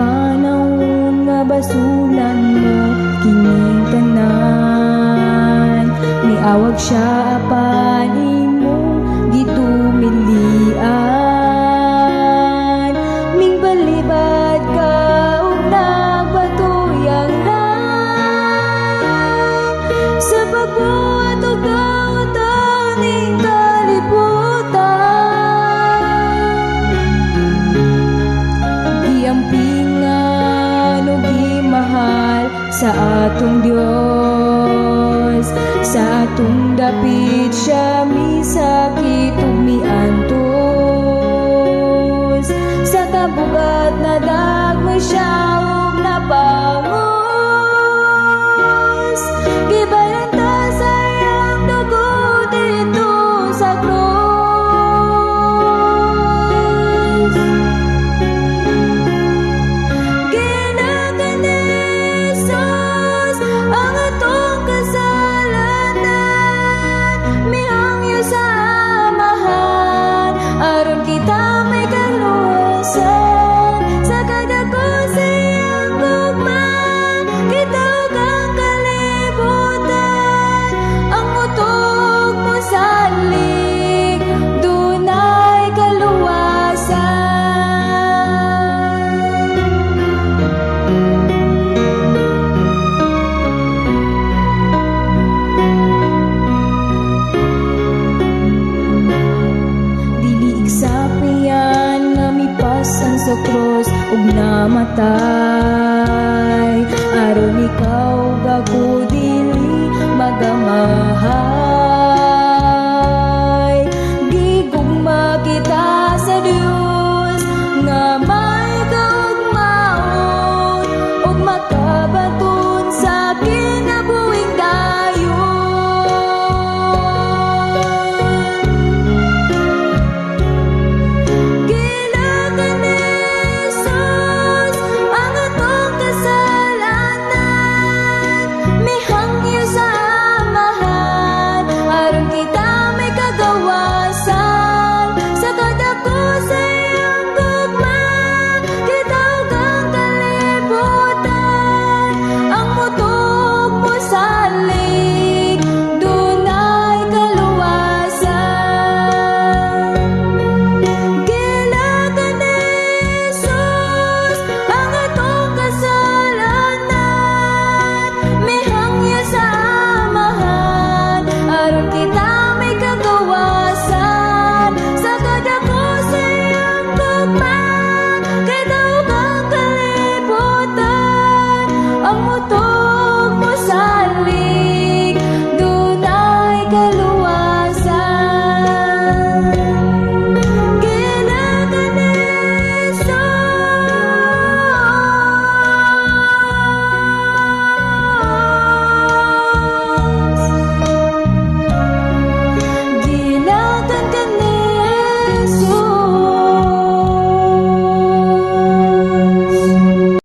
panahon nga basulan mo kining tanan, miawag siya apan imong gitumilian. Ming balibad ka ug nagbatuyang lang sa pagbuhat ug daotan ning kalibutan. Giampingan ug gimahal sa atong Dios, sa atong dapit siya misakit ug miantos, sa kabugat na dagmay siya ug napangos. Gibayan ta sa iyang dugo dito sa krus. Ginagan ni Jesus ang atong kasalanan, mihangyo sa amahan aron kita may kaluwasan. Sa kadako sa iyang gugma kita ug ang kalibutan, ang utog mo salig dunay kaluwasan. Sapian nga mipasan sa krus ug namatay aron ikaw ug ako dili magamahay.